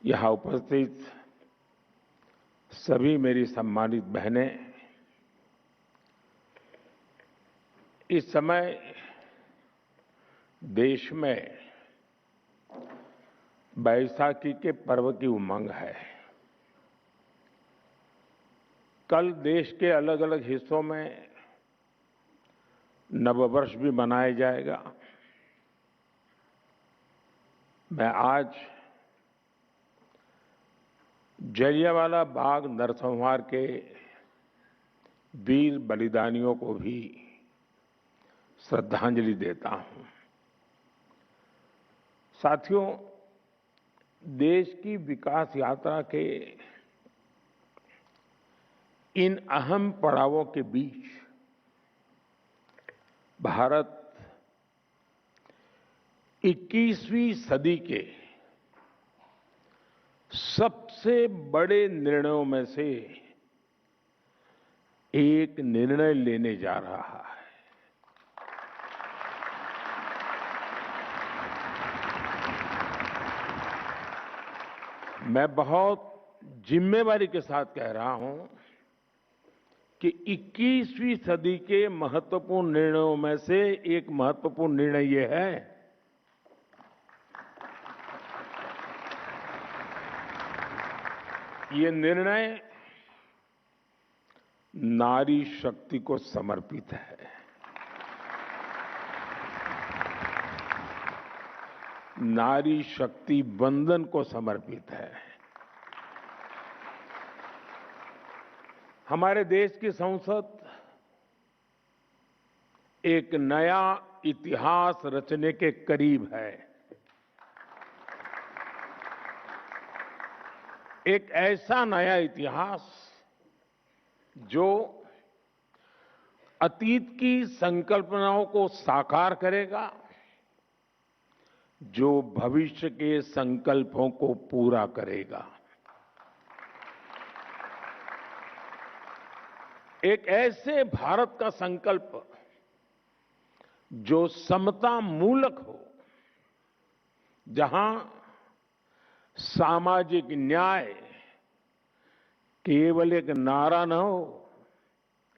यहाँ उपस्थित सभी मेरी सम्मानित बहनें, इस समय देश में बैसाखी के पर्व की उमंग है। कल देश के अलग अलग हिस्सों में नववर्ष भी मनाया जाएगा। मैं आज जलियांवाला बाग नरसंहार के वीर बलिदानियों को भी श्रद्धांजलि देता हूं। साथियों, देश की विकास यात्रा के इन अहम पड़ावों के बीच भारत 21वीं सदी के सबसे बड़े निर्णयों में से एक निर्णय लेने जा रहा है। मैं बहुत जिम्मेवारी के साथ कह रहा हूं कि 21वीं सदी के महत्वपूर्ण निर्णयों में से एक महत्वपूर्ण निर्णय ये है ये निर्णय नारी शक्ति को समर्पित है। नारी शक्ति वंदन को समर्पित है। हमारे देश की संसद एक नया इतिहास रचने के करीब है। एक ऐसा नया इतिहास जो अतीत की संकल्पनाओं को साकार करेगा, जो भविष्य के संकल्पों को पूरा करेगा। एक ऐसे भारत का संकल्प जो समता मूलक हो, जहां सामाजिक न्याय केवल एक नारा न हो,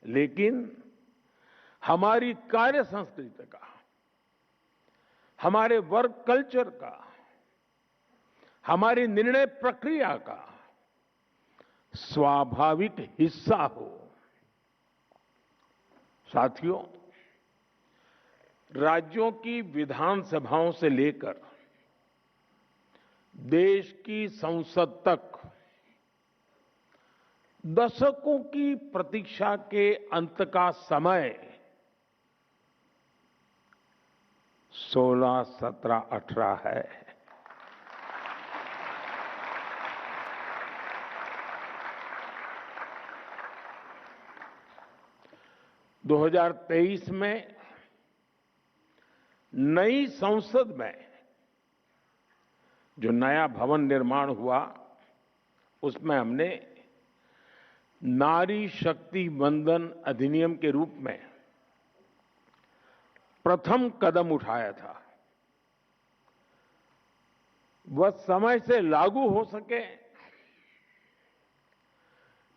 लेकिन हमारी कार्य संस्कृति का, हमारे वर्क कल्चर का, हमारी निर्णय प्रक्रिया का स्वाभाविक हिस्सा हो। साथियों, राज्यों की विधानसभाओं से लेकर देश की संसद तक दशकों की प्रतीक्षा के अंत का समय 16, 17, 18 है। दो 2023 में नई संसद में जो नया भवन निर्माण हुआ, उसमें हमने नारी शक्ति वंदन अधिनियम के रूप में प्रथम कदम उठाया था। वह समय से लागू हो सके,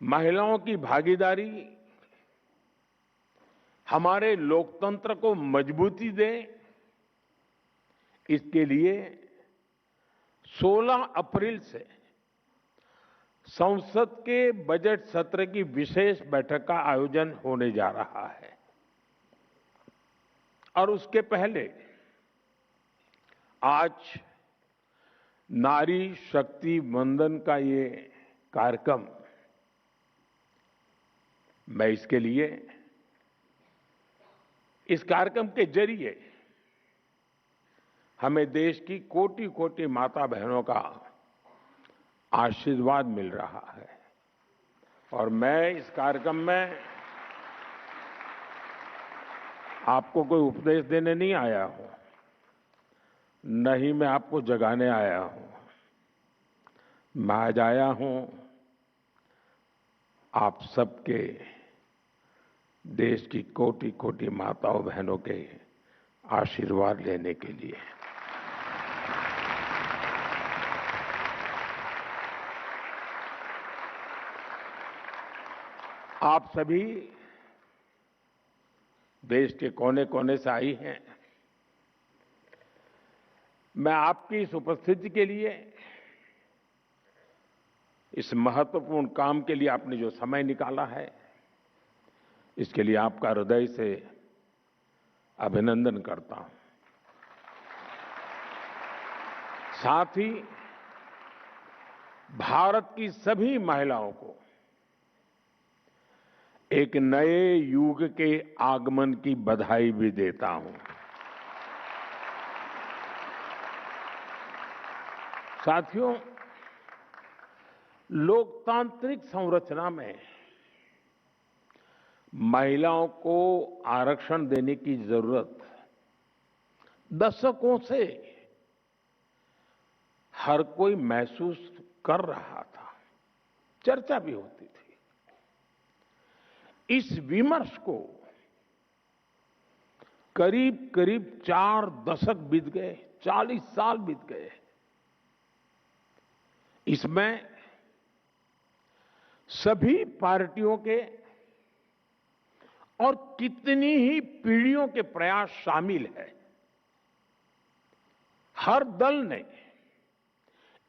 महिलाओं की भागीदारी हमारे लोकतंत्र को मजबूती दे, इसके लिए 16 अप्रैल से संसद के बजट सत्र की विशेष बैठक का आयोजन होने जा रहा है। और उसके पहले आज नारी शक्ति वंदन का ये कार्यक्रम, मैं इसके लिए इस कार्यक्रम के जरिए हमें देश की कोटि कोटि माता बहनों का आशीर्वाद मिल रहा है। और मैं इस कार्यक्रम में आपको कोई उपदेश देने नहीं आया हूं, न ही मैं आपको जगाने आया हूं। मैं आज आया हूं आप सबके, देश की कोटि कोटि माताओं बहनों के आशीर्वाद लेने के लिए। आप सभी देश के कोने कोने से आई हैं। मैं आपकी इस उपस्थिति के लिए, इस महत्वपूर्ण काम के लिए आपने जो समय निकाला है, इसके लिए आपका हृदय से अभिनंदन करता हूं। साथ ही भारत की सभी महिलाओं को एक नए युग के आगमन की बधाई भी देता हूं। साथियों, लोकतांत्रिक संरचना में महिलाओं को आरक्षण देने की जरूरत दशकों से हर कोई महसूस कर रहा था, चर्चा भी होती थी। इस विमर्श को करीब करीब 4 दशक बीत गए, 40 साल बीत गए। इसमें सभी पार्टियों के और कितनी ही पीढ़ियों के प्रयास शामिल है। हर दल ने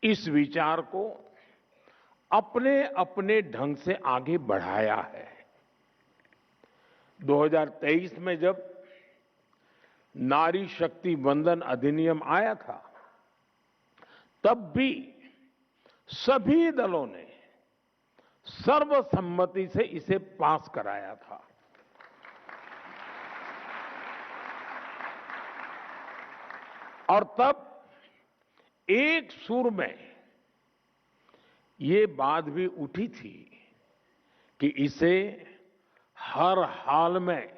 इस विचार को अपने अपने ढंग से आगे बढ़ाया है। 2023 में जब नारी शक्ति वंदन अधिनियम आया था, तब भी सभी दलों ने सर्वसम्मति से इसे पास कराया था। और तब एक सुर में ये बात भी उठी थी कि इसे हर हाल में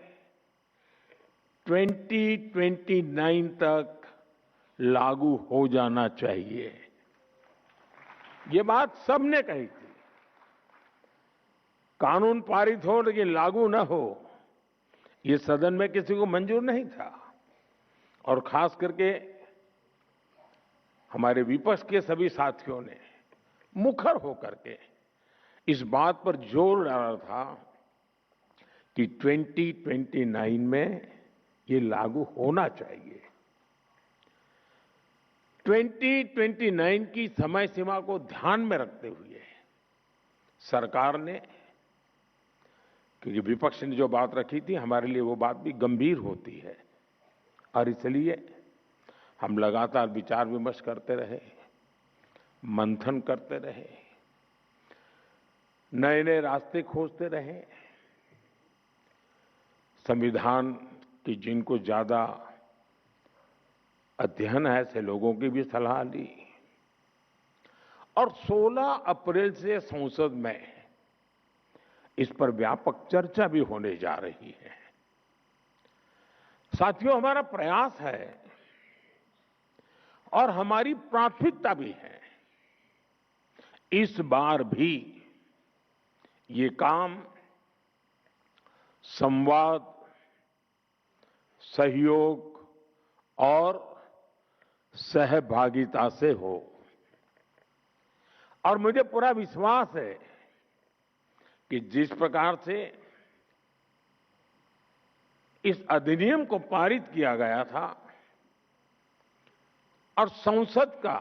2029 तक लागू हो जाना चाहिए। ये बात सबने कही थी। कानून पारित हो लेकिन लागू न हो, ये सदन में किसी को मंजूर नहीं था। और खास करके हमारे विपक्ष के सभी साथियों ने मुखर होकर के इस बात पर जोर डाला था कि 2029 में ये लागू होना चाहिए। 2029 की समय सीमा को ध्यान में रखते हुए सरकार ने, क्योंकि विपक्ष ने जो बात रखी थी, हमारे लिए वो बात भी गंभीर होती है, और इसलिए हम लगातार विचार विमर्श करते रहे, मंथन करते रहे, नए नए रास्ते खोजते रहे। संविधान की जिनको ज्यादा अध्ययन है, ऐसे लोगों की भी सलाह ली, और 16 अप्रैल से संसद में इस पर व्यापक चर्चा भी होने जा रही है। साथियों, हमारा प्रयास है और हमारी प्राथमिकता भी है, इस बार भी ये काम संवाद, सहयोग और सहभागिता से हो। और मुझे पूरा विश्वास है कि जिस प्रकार से इस अधिनियम को पारित किया गया था और संसद का,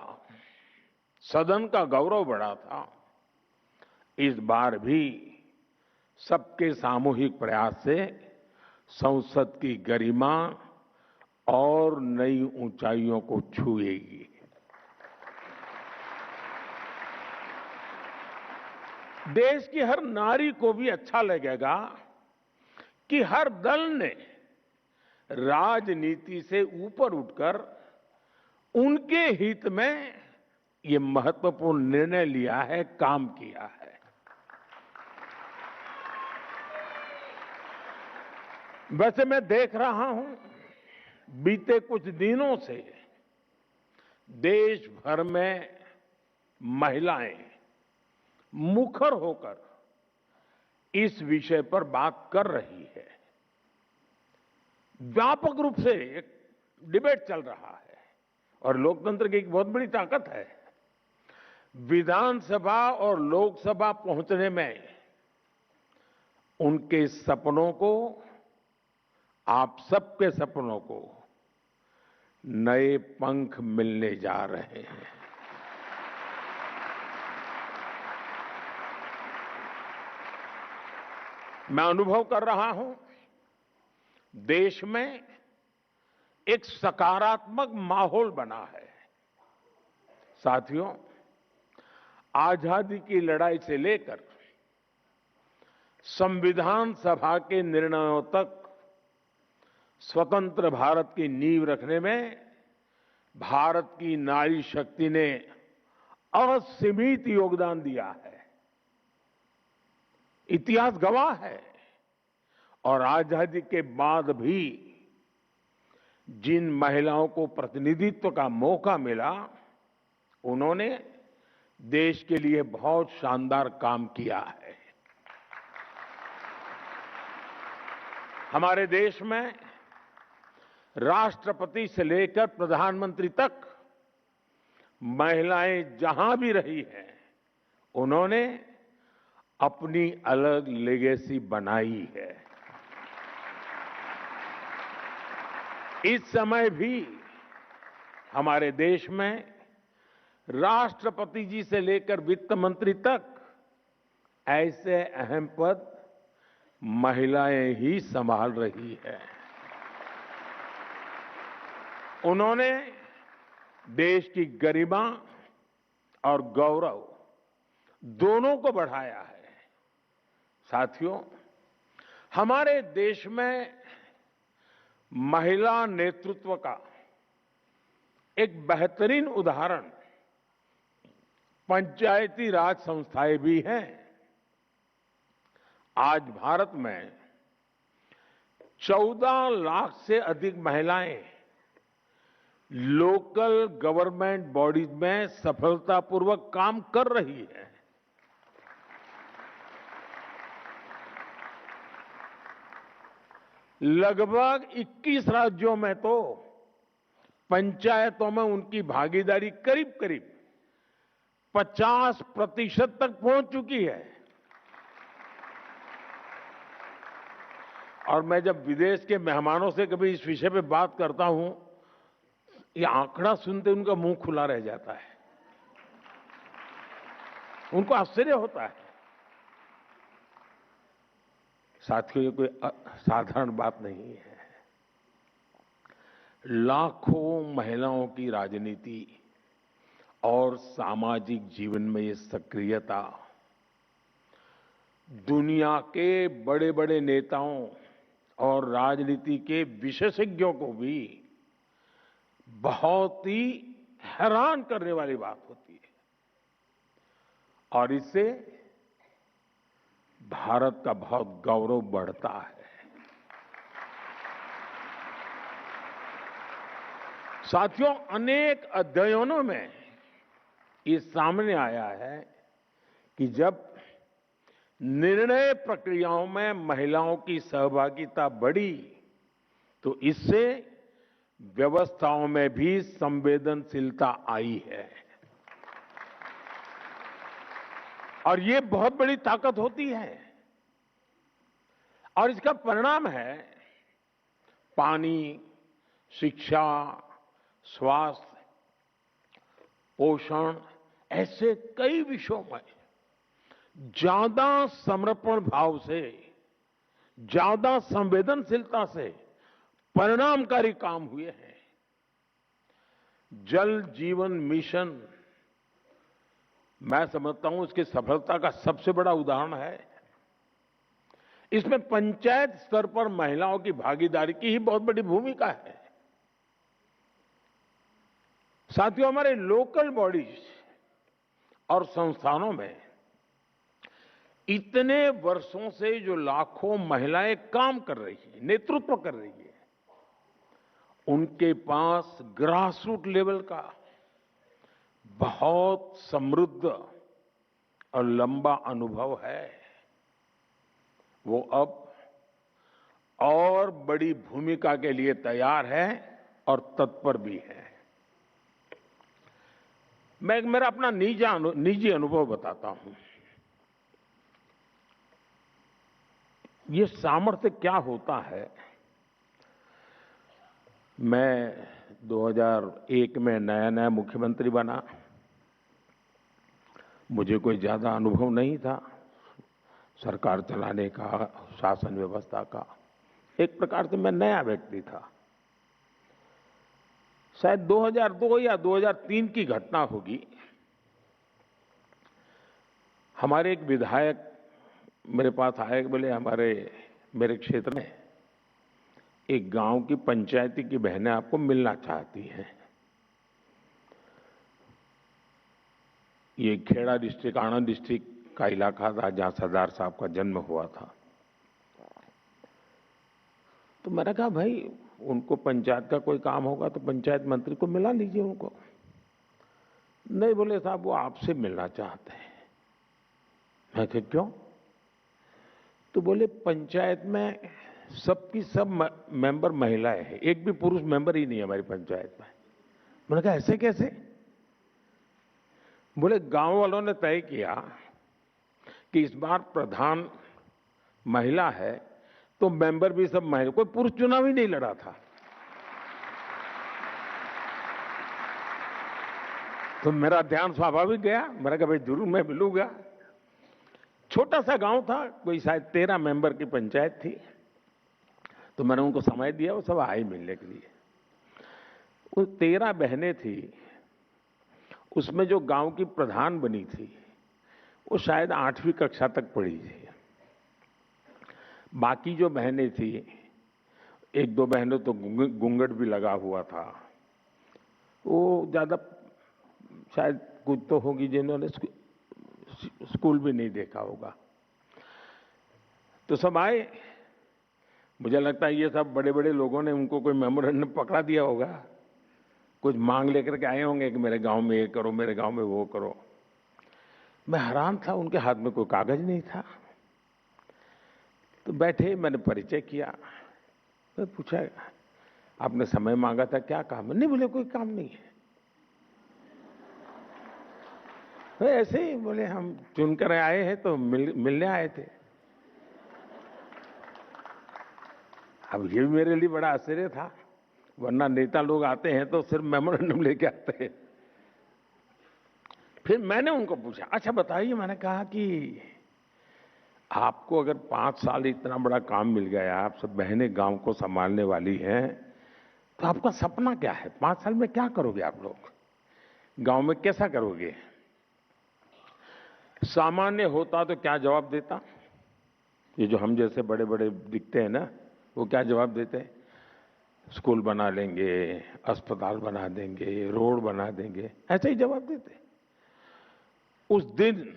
सदन का गौरव बढ़ा था, इस बार भी सबके सामूहिक प्रयास से संसद की गरिमा और नई ऊंचाइयों को छुएगी। देश की हर नारी को भी अच्छा लगेगा कि हर दल ने राजनीति से ऊपर उठकर उनके हित में ये महत्वपूर्ण निर्णय लिया है, काम किया है। वैसे मैं देख रहा हूं, बीते कुछ दिनों से देश भर में महिलाएं मुखर होकर इस विषय पर बात कर रही है। व्यापक रूप से एक डिबेट चल रहा है, और लोकतंत्र की एक बहुत बड़ी ताकत है। विधानसभा और लोकसभा पहुंचने में उनके सपनों को, आप सबके सपनों को नए पंख मिलने जा रहे हैं। मैं अनुभव कर रहा हूं, देश में एक सकारात्मक माहौल बना है। साथियों, आजादी की लड़ाई से लेकर संविधान सभा के निर्णयों तक स्वतंत्र भारत की नींव रखने में भारत की नारी शक्ति ने असीमित योगदान दिया है। इतिहास गवाह है। और आजादी के बाद भी जिन महिलाओं को प्रतिनिधित्व का मौका मिला, उन्होंने देश के लिए बहुत शानदार काम किया है। हमारे देश में राष्ट्रपति से लेकर प्रधानमंत्री तक महिलाएं जहां भी रही हैं, उन्होंने अपनी अलग लेगेसी बनाई है। इस समय भी हमारे देश में राष्ट्रपति जी से लेकर वित्त मंत्री तक ऐसे अहम पद महिलाएं ही संभाल रही है। उन्होंने देश की गरिमा और गौरव दोनों को बढ़ाया है। साथियों, हमारे देश में महिला नेतृत्व का एक बेहतरीन उदाहरण पंचायती राज संस्थाएं भी हैं। आज भारत में 14 लाख से अधिक महिलाएं लोकल गवर्नमेंट बॉडीज में सफलतापूर्वक काम कर रही है। लगभग 21 राज्यों में तो पंचायतों में उनकी भागीदारी करीब करीब 50% तक पहुंच चुकी है। और मैं जब विदेश के मेहमानों से कभी इस विषय पे बात करता हूं, ये आंकड़ा सुनते उनका मुंह खुला रह जाता है। उनको आश्चर्य होता है। साथियों, ये कोई साधारण बात नहीं है। लाखों महिलाओं की राजनीति और सामाजिक जीवन में ये सक्रियता दुनिया के बड़े बड़े नेताओं और राजनीति के विशेषज्ञों को भी बहुत ही हैरान करने वाली बात होती है। और इससे भारत का बहुत गौरव बढ़ता है। साथियों, अनेक अध्ययनों में ये सामने आया है कि जब निर्णय प्रक्रियाओं में महिलाओं की सहभागिता बढ़ी, तो इससे व्यवस्थाओं में भी संवेदनशीलता आई है। और ये बहुत बड़ी ताकत होती है। और इसका परिणाम है पानी, शिक्षा, स्वास्थ्य, पोषण, ऐसे कई विषयों में ज्यादा समर्पण भाव से, ज्यादा संवेदनशीलता से परिणामकारी काम हुए हैं। जल जीवन मिशन, मैं समझता हूं इसकी सफलता का सबसे बड़ा उदाहरण है। इसमें पंचायत स्तर पर महिलाओं की भागीदारी की ही बहुत बड़ी भूमिका है। साथियों, हमारे लोकल बॉडीज और संस्थानों में इतने वर्षों से जो लाखों महिलाएं काम कर रही है, नेतृत्व कर रही है, उनके पास ग्रासरूट लेवल का बहुत समृद्ध और लंबा अनुभव है। वो अब और बड़ी भूमिका के लिए तैयार है और तत्पर भी है। मैं मेरा अपना निजी अनुभव बताता हूं। ये सामर्थ्य क्या होता है। मैं 2001 में नया नया मुख्यमंत्री बना। मुझे कोई ज्यादा अनुभव नहीं था सरकार चलाने का, शासन व्यवस्था का। एक प्रकार से मैं नया व्यक्ति था। शायद 2002 या 2003 की घटना होगी। हमारे एक विधायक मेरे पास आए, बोले मेरे क्षेत्र में एक गांव की पंचायती की बहनें आपको मिलना चाहती हैं। ये खेड़ा डिस्ट्रिक्ट, आनंद डिस्ट्रिक्ट का इलाका था जहां सरदार साहब का जन्म हुआ था। तो मैंने कहा भाई उनको पंचायत का कोई काम होगा तो पंचायत मंत्री को मिला लीजिए उनको। नहीं, बोले साहब वो आपसे मिलना चाहते हैं। मैं कहा क्यों? तो बोले पंचायत में सबकी सब मेंबर महिलाएं हैं, एक भी पुरुष मेंबर ही नहीं है हमारी पंचायत में। मैंने कहा ऐसे कैसे? बोले गांव वालों ने तय किया कि इस बार प्रधान महिला है तो मेंबर भी सब महिला, कोई पुरुष चुनाव ही नहीं लड़ा था। तो मेरा ध्यान स्वाभाविक गया। मैंने कहा भाई जरूर मैं मिलूंगा। छोटा सा गांव था, कोई शायद 13 मेंबर की पंचायत थी। तो मैंने उनको समय दिया, वो सब आए मिलने के लिए। वो 13 बहनें थी, उसमें जो गांव की प्रधान बनी थी वो शायद 8वीं कक्षा तक पढ़ी थी। बाकी जो बहनें थी, एक दो बहनों तो घूंघट भी लगा हुआ था, वो ज्यादा शायद कुछ तो होगी जिन्होंने स्कूल भी नहीं देखा होगा। तो सब आए। मुझे लगता है ये सब बड़े बड़े लोगों ने उनको कोई मेमोरेंडम पकड़ा दिया होगा, कुछ मांग लेकर के आए होंगे कि मेरे गांव में ये करो, मेरे गांव में वो करो। मैं हैरान था, उनके हाथ में कोई कागज नहीं था। तो बैठे, मैंने परिचय किया। मैं पूछा आपने समय मांगा था, क्या काम है? नहीं, बोले कोई काम नहीं है। तो ऐसे ही बोले हम चुनकर आए हैं तो मिलने आए थे। अब ये भी मेरे लिए बड़ा आश्चर्य था, वरना नेता लोग आते हैं तो सिर्फ मेमोरेंडम लेके आते हैं। फिर मैंने उनको पूछा, अच्छा बताइए, मैंने कहा कि आपको अगर 5 साल इतना बड़ा काम मिल गया, आप सब बहनें गांव को संभालने वाली हैं, तो आपका सपना क्या है? 5 साल में क्या करोगे आप लोग? गांव में कैसा करोगे? सामान्य होता तो क्या जवाब देता? ये जो हम जैसे बड़े बड़े दिखते हैं ना, वो क्या जवाब देते हैं? स्कूल बना लेंगे, अस्पताल बना देंगे, रोड बना देंगे, ऐसे ही जवाब देते। उस दिन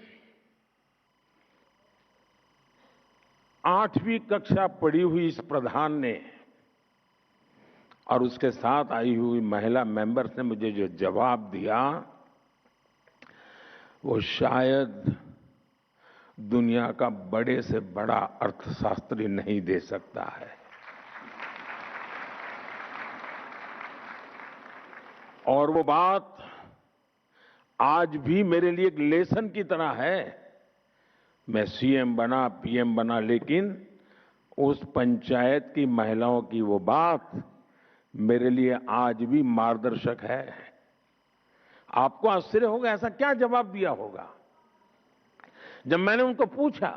8वीं कक्षा पढ़ी हुई इस प्रधान ने और उसके साथ आई हुई महिला मेंबर्स ने मुझे जो जवाब दिया, वो शायद दुनिया का बड़े से बड़ा अर्थशास्त्री नहीं दे सकता है। और वो बात आज भी मेरे लिए एक लेसन की तरह है। मैं सीएम बना, पीएम बना, लेकिन उस पंचायत की महिलाओं की वो बात मेरे लिए आज भी मार्गदर्शक है। आपको आश्चर्य होगा ऐसा क्या जवाब दिया होगा। जब मैंने उनको पूछा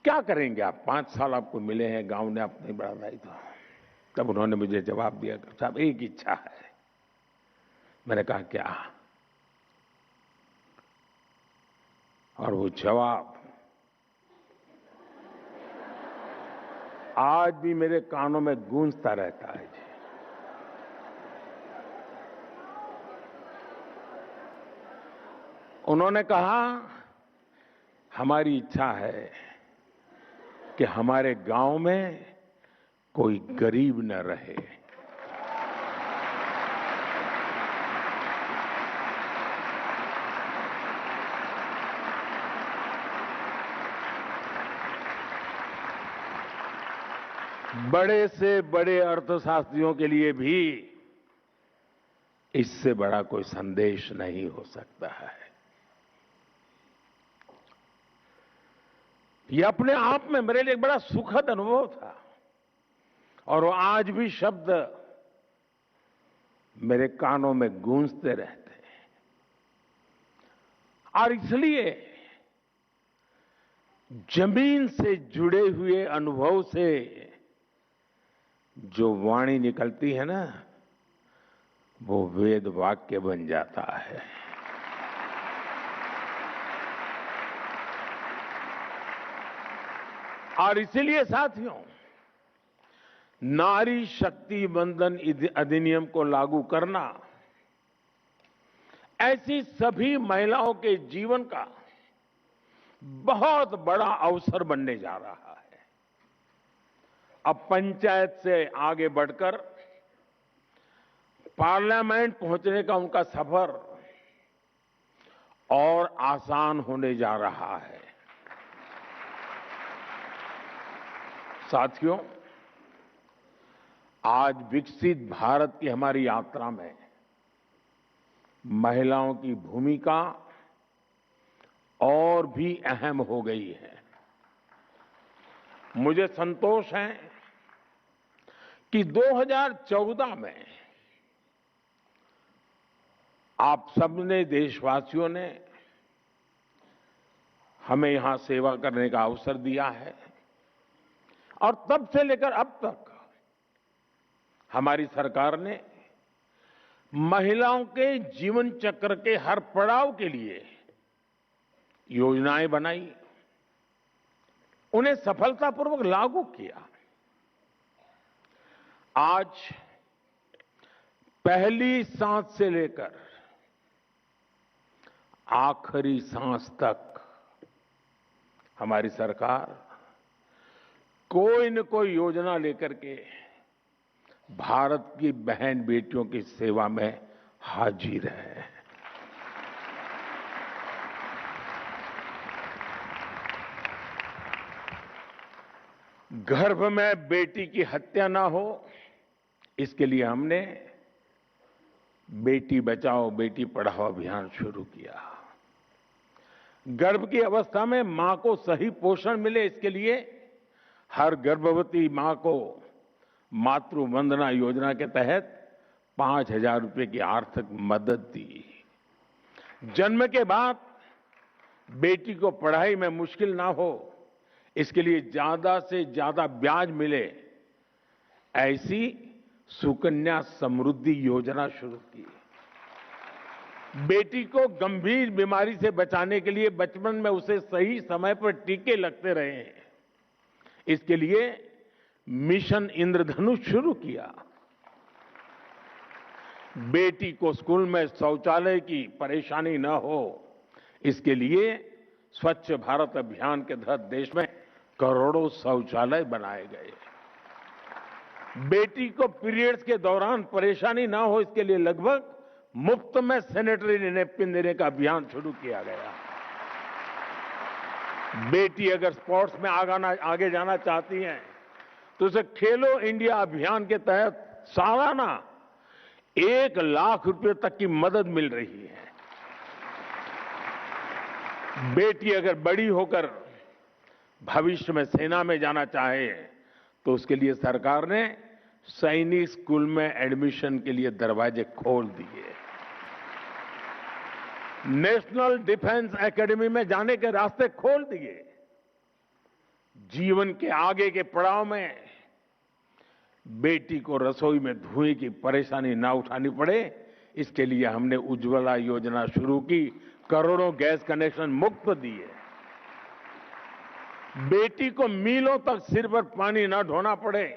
क्या करेंगे आप, 5 साल आपको मिले हैं, गांव ने आपने बड़ा दायित्व, तब उन्होंने मुझे जवाब दिया, साहब एक इच्छा है। मैंने कहा क्या? और वो जवाब आज भी मेरे कानों में गूंजता रहता है। उन्होंने कहा हमारी इच्छा है कि हमारे गांव में कोई गरीब न रहे। बड़े से बड़े अर्थशास्त्रियों के लिए भी इससे बड़ा कोई संदेश नहीं हो सकता है। ये अपने आप में मेरे लिए एक बड़ा सुखद अनुभव था और वो आज भी शब्द मेरे कानों में गूंजते रहते हैं। और इसलिए जमीन से जुड़े हुए अनुभव से जो वाणी निकलती है ना, वो वेद वाक्य बन जाता है। और इसीलिए साथियों, नारी शक्ति वंदन अधिनियम को लागू करना ऐसी सभी महिलाओं के जीवन का बहुत बड़ा अवसर बनने जा रहा है। अब पंचायत से आगे बढ़कर पार्लियामेंट पहुंचने का उनका सफर और आसान होने जा रहा है। साथियों, आज विकसित भारत की हमारी यात्रा में महिलाओं की भूमिका और भी अहम हो गई है। मुझे संतोष है कि 2014 में आप सबने, देशवासियों ने हमें यहां सेवा करने का अवसर दिया है और तब से लेकर अब तक हमारी सरकार ने महिलाओं के जीवन चक्र के हर पड़ाव के लिए योजनाएं बनाई, उन्हें सफलतापूर्वक लागू किया। आज पहली सांस से लेकर आखिरी सांस तक हमारी सरकार कोई न कोई योजना लेकर के भारत की बहन बेटियों की सेवा में हाजिर है। गर्भ में बेटी की हत्या ना हो, इसके लिए हमने बेटी बचाओ बेटी पढ़ाओ अभियान शुरू किया। गर्भ की अवस्था में मां को सही पोषण मिले, इसके लिए हर गर्भवती मां को मातृ वंदना योजना के तहत 5,000 रुपए की आर्थिक मदद दी। जन्म के बाद बेटी को पढ़ाई में मुश्किल ना हो, इसके लिए ज्यादा से ज्यादा ब्याज मिले, ऐसी सुकन्या समृद्धि योजना शुरू की। बेटी को गंभीर बीमारी से बचाने के लिए बचपन में उसे सही समय पर टीके लगते रहे, इसके लिए मिशन इंद्रधनुष शुरू किया। बेटी को स्कूल में शौचालय की परेशानी न हो, इसके लिए स्वच्छ भारत अभियान के तहत देश में करोड़ों शौचालय बनाए गए। बेटी को पीरियड्स के दौरान परेशानी ना हो, इसके लिए लगभग मुफ्त में सैनिटरी नैपकिन देने का अभियान शुरू किया गया। बेटी अगर स्पोर्ट्स में आगे जाना चाहती हैं तो उसे खेलो इंडिया अभियान के तहत सालाना 1 लाख रुपए तक की मदद मिल रही है। बेटी अगर बड़ी होकर भविष्य में सेना में जाना चाहे तो उसके लिए सरकार ने सैनिक स्कूल में एडमिशन के लिए दरवाजे खोल दिए। नेशनल डिफेंस एकेडमी में जाने के रास्ते खोल दिए। जीवन के आगे के पड़ाव में बेटी को रसोई में धुएं की परेशानी ना उठानी पड़े, इसके लिए हमने उज्ज्वला योजना शुरू की, करोड़ों गैस कनेक्शन मुफ्त दिए। बेटी को मीलों तक सिर पर पानी ना ढोना पड़े,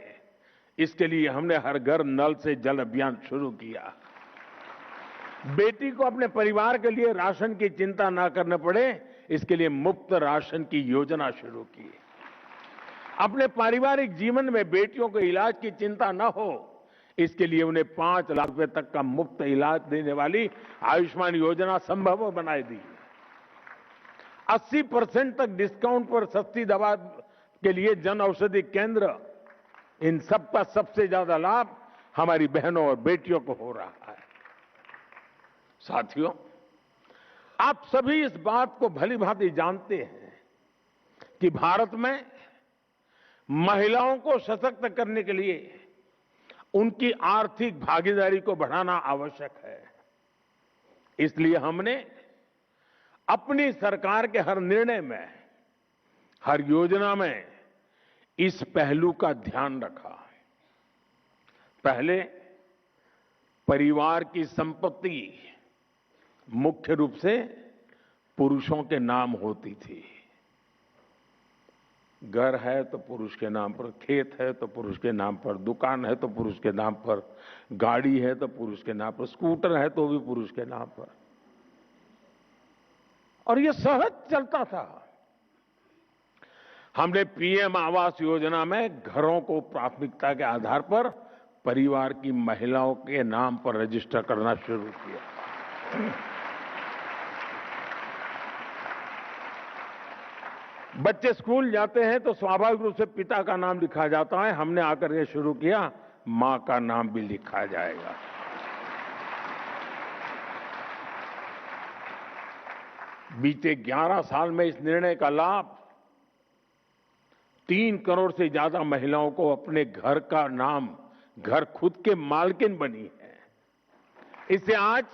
इसके लिए हमने हर घर नल से जल अभियान शुरू किया। बेटी को अपने परिवार के लिए राशन की चिंता ना करने पड़े, इसके लिए मुफ्त राशन की योजना शुरू की। अपने पारिवारिक जीवन में बेटियों को इलाज की चिंता न हो, इसके लिए उन्हें 5 लाख रुपए तक का मुफ्त इलाज देने वाली आयुष्मान योजना संभव बनाई दी। 80% तक डिस्काउंट पर सस्ती दवा के लिए जन औषधि केंद्र, इन सब का सबसे ज्यादा लाभ हमारी बहनों और बेटियों को हो रहा है। साथियों, आप सभी इस बात को भली भांति जानते हैं कि भारत में महिलाओं को सशक्त करने के लिए उनकी आर्थिक भागीदारी को बढ़ाना आवश्यक है। इसलिए हमने अपनी सरकार के हर निर्णय में, हर योजना में इस पहलू का ध्यान रखा। पहले परिवार की संपत्ति मुख्य रूप से पुरुषों के नाम होती थी। घर है तो पुरुष के नाम पर, खेत है तो पुरुष के नाम पर, दुकान है तो पुरुष के नाम पर, गाड़ी है तो पुरुष के नाम पर, स्कूटर है तो भी पुरुष के नाम पर, और यह सहज चलता था। हमने पीएम आवास योजना में घरों को प्राथमिकता के आधार पर परिवार की महिलाओं के नाम पर रजिस्टर करना शुरू किया। बच्चे स्कूल जाते हैं तो स्वाभाविक रूप से पिता का नाम लिखा जाता है। हमने आकर ये शुरू किया, मां का नाम भी लिखा जाएगा। बीते 11 साल में इस निर्णय का लाभ 3 करोड़ से ज्यादा महिलाओं को अपने घर का नाम, घर खुद के मालकिन बनी है। इससे आज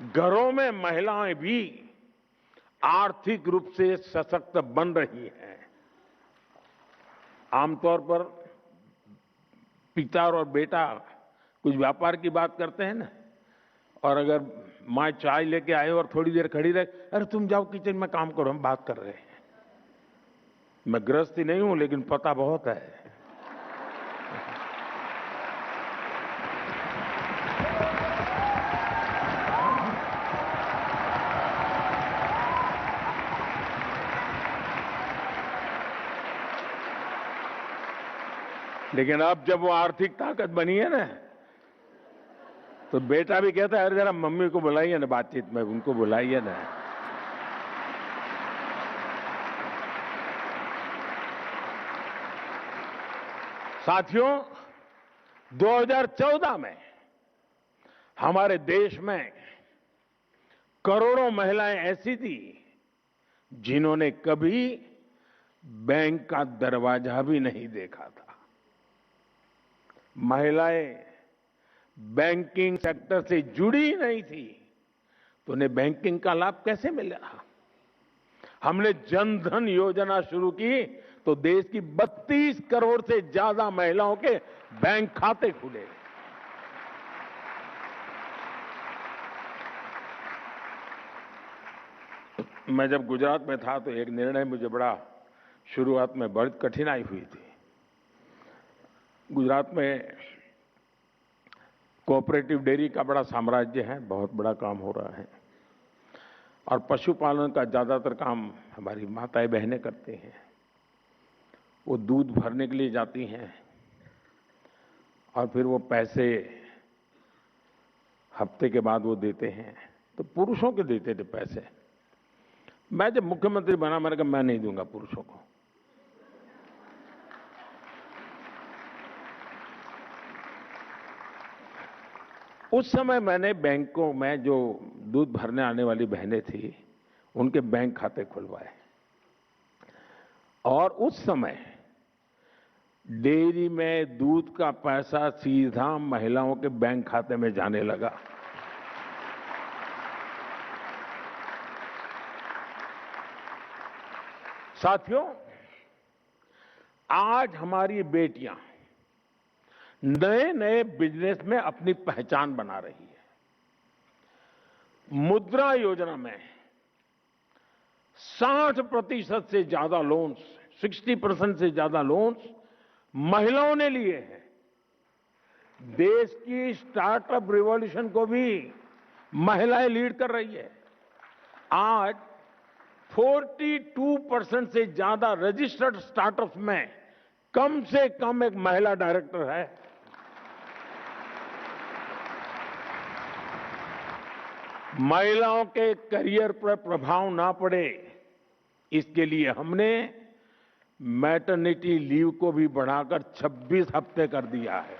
घरों में महिलाएं भी आर्थिक रूप से सशक्त बन रही हैं। आमतौर पर पिता और बेटा कुछ व्यापार की बात करते हैं ना, और अगर मां चाय लेके आए और थोड़ी देर खड़ी रहे, अरे तुम जाओ किचन में काम करो, हम बात कर रहे हैं। मैं गृहस्थी नहीं हूं, लेकिन पता बहुत है। लेकिन अब जब वो आर्थिक ताकत बनी है ना, तो बेटा भी कहता है, अरे जरा मम्मी को बुलाइए ना, बातचीत में उनको बुलाइए ना। साथियों, 2014 में हमारे देश में करोड़ों महिलाएं ऐसी थी जिन्होंने कभी बैंक का दरवाजा भी नहीं देखा था। महिलाएं बैंकिंग सेक्टर से जुड़ी ही नहीं थी, तो उन्हें बैंकिंग का लाभ कैसे मिला? हमने जन धन योजना शुरू की तो देश की 32 करोड़ से ज्यादा महिलाओं के बैंक खाते खुले। मैं जब गुजरात में था तो एक निर्णय मुझे बड़ा, शुरुआत में बड़ी कठिनाई हुई थी। गुजरात में कोऑपरेटिव डेयरी का बड़ा साम्राज्य है, बहुत बड़ा काम हो रहा है, और पशुपालन का ज्यादातर काम हमारी माताएं बहनें करते हैं। वो दूध भरने के लिए जाती हैं और फिर वो पैसे हफ्ते के बाद वो देते हैं। तो पुरुषों के देते थे पैसे। मैं जब मुख्यमंत्री बना, मैंने कहा मैं नहीं दूंगा पुरुषों को। उस समय मैंने बैंकों में जो दूध भरने आने वाली बहनें थी, उनके बैंक खाते खुलवाए, और उस समय डेयरी में दूध का पैसा सीधा महिलाओं के बैंक खाते में जाने लगा। साथियों, आज हमारी बेटियां नए नए बिजनेस में अपनी पहचान बना रही है। मुद्रा योजना में 60% से ज्यादा लोन्स, 60% से ज्यादा लोन्स महिलाओं ने लिए हैं। देश की स्टार्टअप रिवॉल्यूशन को भी महिलाएं लीड कर रही है। आज 42% से ज्यादा रजिस्टर्ड स्टार्टअप्स में कम से कम एक महिला डायरेक्टर है। महिलाओं के करियर पर प्रभाव ना पड़े, इसके लिए हमने मैटरनिटी लीव को भी बढ़ाकर 26 हफ्ते कर दिया है।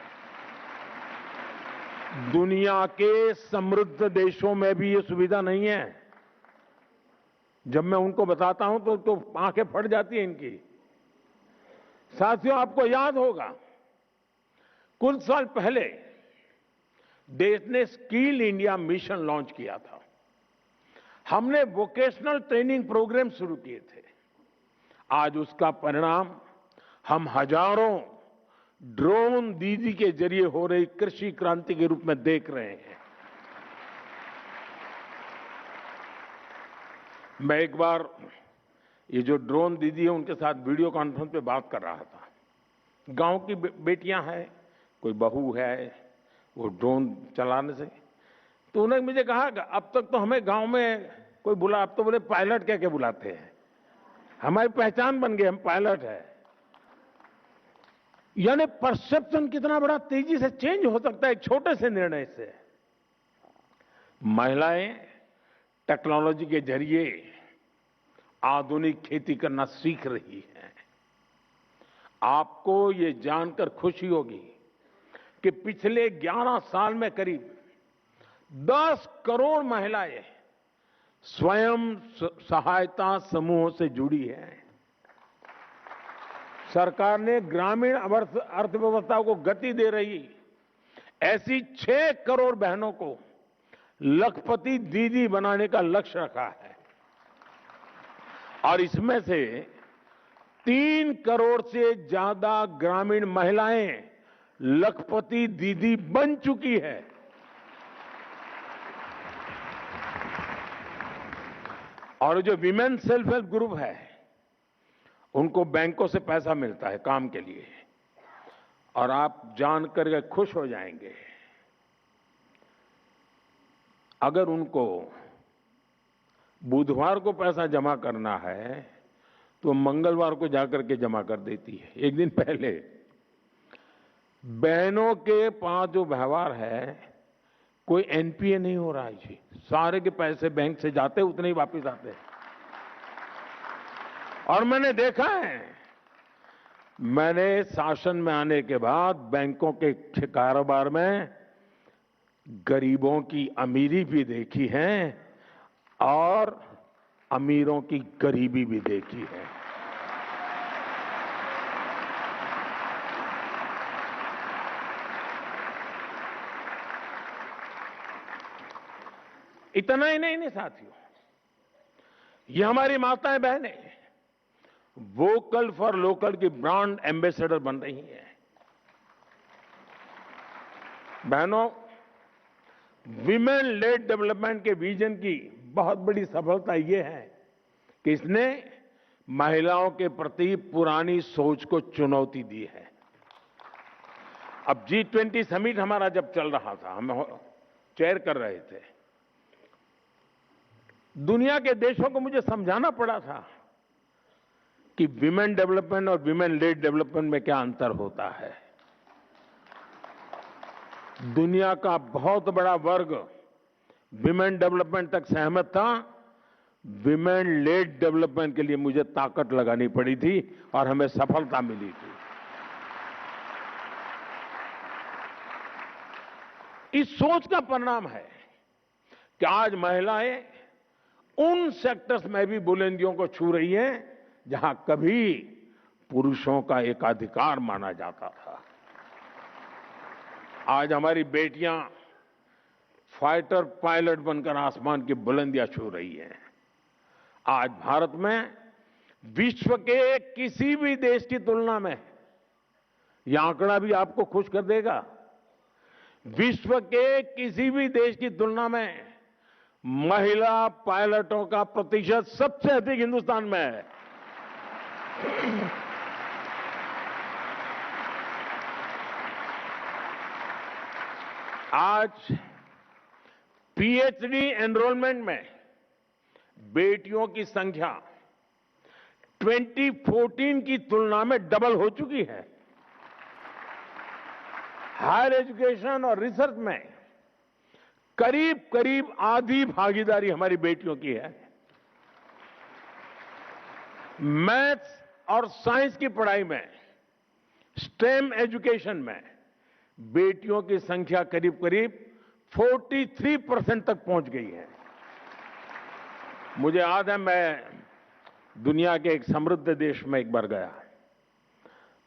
दुनिया के समृद्ध देशों में भी ये सुविधा नहीं है। जब मैं उनको बताता हूं तो आंखें फट जाती हैं इनकी। साथियों, आपको याद होगा कुछ साल पहले देश ने स्किल इंडिया मिशन लॉन्च किया था। हमने वोकेशनल ट्रेनिंग प्रोग्राम शुरू किए थे। आज उसका परिणाम हम हजारों ड्रोन दीदी के जरिए हो रही कृषि क्रांति के रूप में देख रहे हैं। मैं एक बार ये जो ड्रोन दीदी है उनके साथ वीडियो कॉन्फ्रेंस पे बात कर रहा था। गांव की बेटियां हैं, कोई बहू है, वो ड्रोन चलाने से, तो उन्होंने मुझे कहा कि अब तक तो हमें गांव में कोई बुला, अब तो बोले पायलट कह के बुलाते हैं, हमारी पहचान बन गई, हम पायलट है। यानी परसेप्शन कितना बड़ा तेजी से चेंज हो सकता है एक छोटे से निर्णय से। महिलाएं टेक्नोलॉजी के जरिए आधुनिक खेती करना सीख रही हैं। आपको ये जानकर खुशी होगी कि पिछले 11 साल में करीब 10 करोड़ महिलाएं स्वयं सहायता समूहों से जुड़ी हैं। सरकार ने ग्रामीण अर्थव्यवस्था को गति दे रही ऐसी 6 करोड़ बहनों को लखपति दीदी बनाने का लक्ष्य रखा है और इसमें से 3 करोड़ से ज्यादा ग्रामीण महिलाएं लखपति दीदी बन चुकी है। और जो विमेन सेल्फ हेल्प ग्रुप है उनको बैंकों से पैसा मिलता है काम के लिए, और आप जानकर के खुश हो जाएंगे, अगर उनको बुधवार को पैसा जमा करना है तो मंगलवार को जाकर के जमा कर देती है। एक दिन पहले बहनों के पास जो व्यवहार है, कोई एनपीए नहीं हो रहा है जी, सारे के पैसे बैंक से जाते उतने ही वापस आते हैं। और मैंने देखा है, मैंने शासन में आने के बाद बैंकों के कारोबार में गरीबों की अमीरी भी देखी है और अमीरों की गरीबी भी देखी है। इतना ही नहीं साथियों, ये हमारी माताएं बहनें वोकल फॉर लोकल की ब्रांड एम्बेसडर बन रही हैं। बहनों, विमेन लेड डेवलपमेंट के विजन की बहुत बड़ी सफलता ये है कि इसने महिलाओं के प्रति पुरानी सोच को चुनौती दी है। अब G20 समिट हमारा जब चल रहा था, हम चेयर कर रहे थे, दुनिया के देशों को मुझे समझाना पड़ा था कि विमेन डेवलपमेंट और विमेन लेड डेवलपमेंट में क्या अंतर होता है। दुनिया का बहुत बड़ा वर्ग विमेन डेवलपमेंट तक सहमत था, विमेन लेड डेवलपमेंट के लिए मुझे ताकत लगानी पड़ी थी और हमें सफलता मिली थी। इस सोच का परिणाम है कि आज महिलाएं उन सेक्टर्स में भी बुलंदियों को छू रही हैं जहां कभी पुरुषों का एकाधिकार माना जाता था। आज हमारी बेटियां फाइटर पायलट बनकर आसमान की बुलंदियां छू रही हैं। आज भारत में विश्व के किसी भी देश की तुलना में, यह आंकड़ा भी आपको खुश कर देगा, विश्व के किसी भी देश की तुलना में महिला पायलटों का प्रतिशत सबसे अधिक हिंदुस्तान में है। आज पीएचडी एनरोलमेंट में बेटियों की संख्या 2014 की तुलना में डबल हो चुकी है। हायर एजुकेशन और रिसर्च में करीब करीब आधी भागीदारी हमारी बेटियों की है। मैथ्स और साइंस की पढ़ाई में, स्टेम एजुकेशन में बेटियों की संख्या करीब करीब 43% तक पहुंच गई है। मुझे याद है, मैं दुनिया के एक समृद्ध देश में एक बार गया,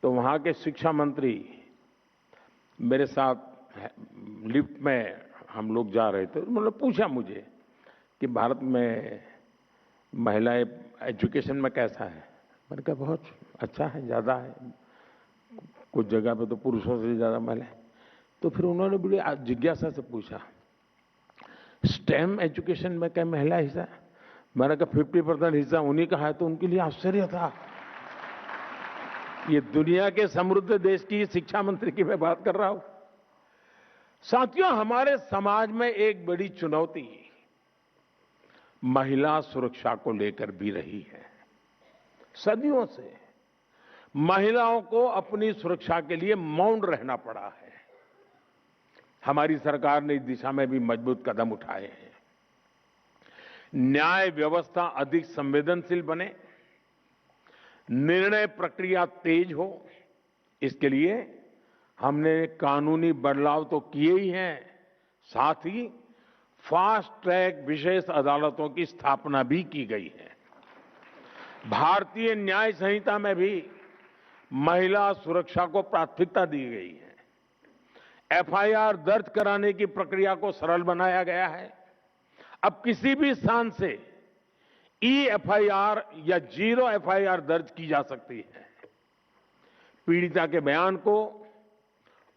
तो वहां के शिक्षा मंत्री मेरे साथ लिफ्ट में हम लोग जा रहे थे। उन्होंने पूछा मुझे कि भारत में महिलाएं एजुकेशन में कैसा है। मैंने कहा बहुत अच्छा है, ज़्यादा है, कुछ जगह पे तो पुरुषों से ज़्यादा महिलाएं। तो फिर उन्होंने बड़ी जिज्ञासा से पूछा, स्टेम एजुकेशन में क्या महिला हिस्सा? मैंने कहा 50% हिस्सा उन्हीं का है। तो उनके लिए आश्चर्य था। ये दुनिया के समृद्ध देश की शिक्षा मंत्री की मैं बात कर रहा हूं। साथियों, हमारे समाज में एक बड़ी चुनौती महिला सुरक्षा को लेकर भी रही है। सदियों से महिलाओं को अपनी सुरक्षा के लिए मौन रहना पड़ा है। हमारी सरकार ने इस दिशा में भी मजबूत कदम उठाए हैं। न्याय व्यवस्था अधिक संवेदनशील बने, निर्णय प्रक्रिया तेज हो, इसके लिए हमने कानूनी बदलाव तो किए ही हैं, साथ ही फास्ट ट्रैक विशेष अदालतों की स्थापना भी की गई है। भारतीय न्याय संहिता में भी महिला सुरक्षा को प्राथमिकता दी गई है। एफआईआर दर्ज कराने की प्रक्रिया को सरल बनाया गया है। अब किसी भी स्थान से एफआईआर या जीरो एफआईआर दर्ज की जा सकती है। पीड़िता के बयान को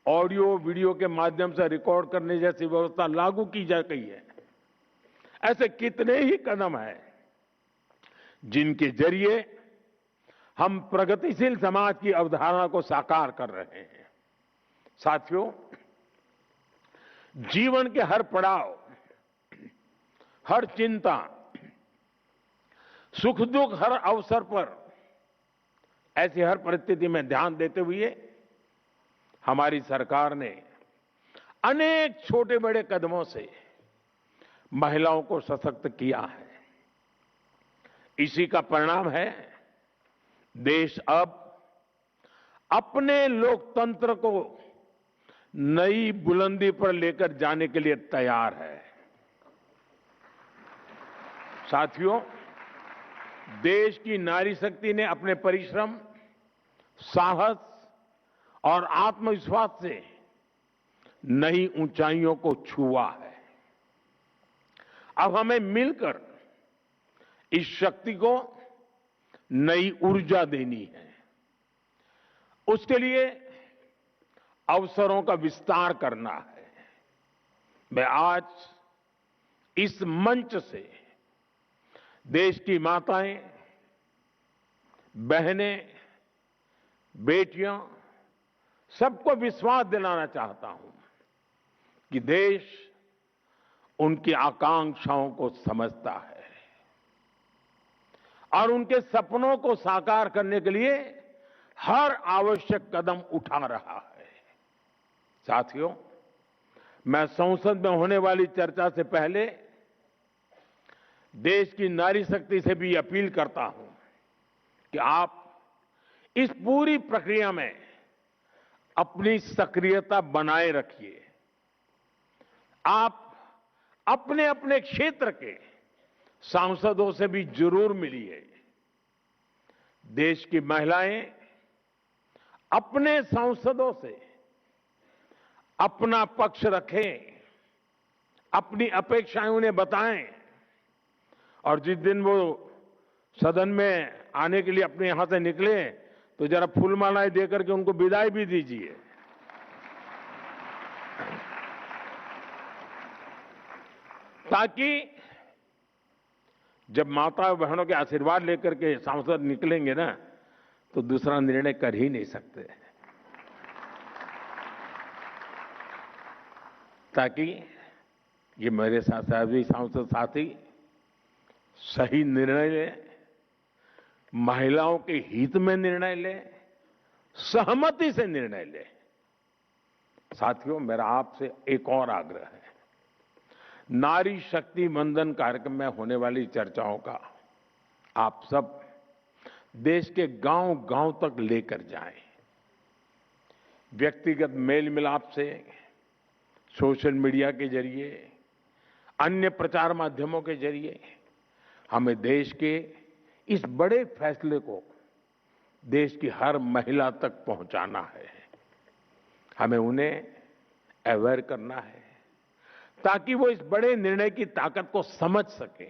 ऑडियो वीडियो के माध्यम से रिकॉर्ड करने जैसी व्यवस्था लागू की जा गई है। ऐसे कितने ही कदम हैं जिनके जरिए हम प्रगतिशील समाज की अवधारणा को साकार कर रहे हैं। साथियों, जीवन के हर पड़ाव, हर चिंता, सुख दुख, हर अवसर पर, ऐसी हर परिस्थिति में ध्यान देते हुए हमारी सरकार ने अनेक छोटे बड़े कदमों से महिलाओं को सशक्त किया है। इसी का परिणाम है देश अब अपने लोकतंत्र को नई बुलंदी पर लेकर जाने के लिए तैयार है। साथियों, देश की नारी शक्ति ने अपने परिश्रम, साहस और आत्मविश्वास से नई ऊंचाइयों को छुआ है। अब हमें मिलकर इस शक्ति को नई ऊर्जा देनी है। उसके लिए अवसरों का विस्तार करना है। मैं आज इस मंच से देश की माताएं, बहनें, बेटियां, सबको विश्वास दिलाना चाहता हूं कि देश उनकी आकांक्षाओं को समझता है और उनके सपनों को साकार करने के लिए हर आवश्यक कदम उठा रहा है। साथियों, मैं संसद में होने वाली चर्चा से पहले देश की नारी शक्ति से भी अपील करता हूं कि आप इस पूरी प्रक्रिया में अपनी सक्रियता बनाए रखिए। आप अपने अपने क्षेत्र के सांसदों से भी जरूर मिलिए। देश की महिलाएं अपने सांसदों से अपना पक्ष रखें, अपनी अपेक्षाएं उन्हें बताएं और जिस दिन वो सदन में आने के लिए अपने यहां से निकले तो जरा फूलमालाएं देकर के उनको विदाई भी दीजिए। ताकि जब माता बहनों के आशीर्वाद लेकर के सांसद निकलेंगे ना, तो दूसरा निर्णय कर ही नहीं सकते। ताकि ये मेरे साथ सभी सांसद साथी सही निर्णय ले, महिलाओं के हित में निर्णय ले, सहमति से निर्णय ले। साथियों, मेरा आपसे एक और आग्रह है। नारी शक्ति वंदन कार्यक्रम में होने वाली चर्चाओं का आप सब देश के गांव-गांव तक लेकर जाएं। व्यक्तिगत मेल मिलाप से, सोशल मीडिया के जरिए, अन्य प्रचार माध्यमों के जरिए हमें देश के इस बड़े फैसले को देश की हर महिला तक पहुंचाना है। हमें उन्हें अवेयर करना है ताकि वो इस बड़े निर्णय की ताकत को समझ सके,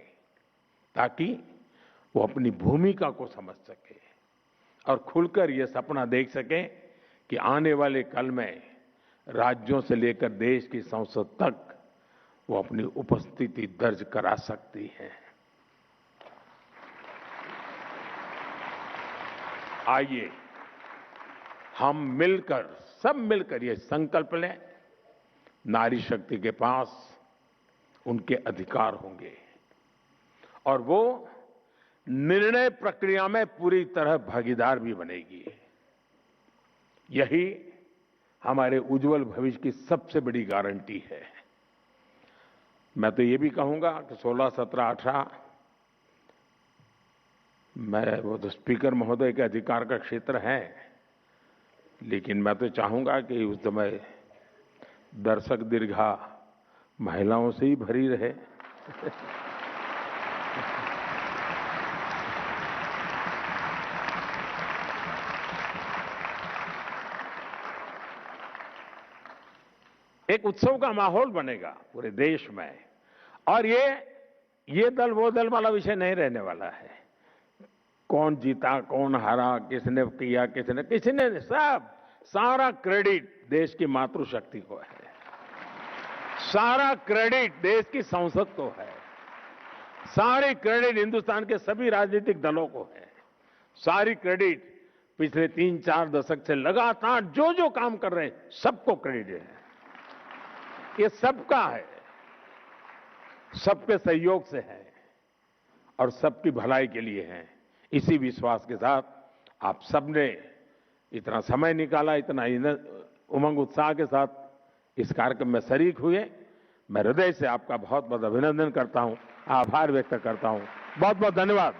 ताकि वो अपनी भूमिका को समझ सके और खुलकर ये सपना देख सके कि आने वाले कल में राज्यों से लेकर देश की संसद तक वो अपनी उपस्थिति दर्ज करा सकती है। आइए हम मिलकर, सब मिलकर ये संकल्प लें, नारी शक्ति के पास उनके अधिकार होंगे और वो निर्णय प्रक्रिया में पूरी तरह भागीदार भी बनेगी। यही हमारे उज्जवल भविष्य की सबसे बड़ी गारंटी है। मैं तो ये भी कहूंगा कि 16, 17, 18 मैं वो तो स्पीकर महोदय के अधिकार का क्षेत्र है, लेकिन मैं तो चाहूंगा कि उस समय दर्शक दीर्घा महिलाओं से ही भरी रहे। एक उत्सव का माहौल बनेगा पूरे देश में और ये दल वो दल वाला विषय नहीं रहने वाला है। कौन जीता, कौन हारा, किसने किया, किसने सब, सारा क्रेडिट देश की मातृशक्ति को है, सारा क्रेडिट देश की संसद को है, सारी क्रेडिट हिंदुस्तान के सभी राजनीतिक दलों को है, सारी क्रेडिट पिछले 3-4 दशक से लगातार जो काम कर रहे हैं सबको क्रेडिट है। ये सबका है, सबके सहयोग से है और सबकी भलाई के लिए है। इसी विश्वास के साथ आप सबने इतना समय निकाला, इतना उमंग उत्साह के साथ इस कार्यक्रम में शरीक हुए। मैं हृदय से आपका बहुत बहुत अभिनंदन करता हूं, आभार व्यक्त करता हूं। बहुत बहुत धन्यवाद।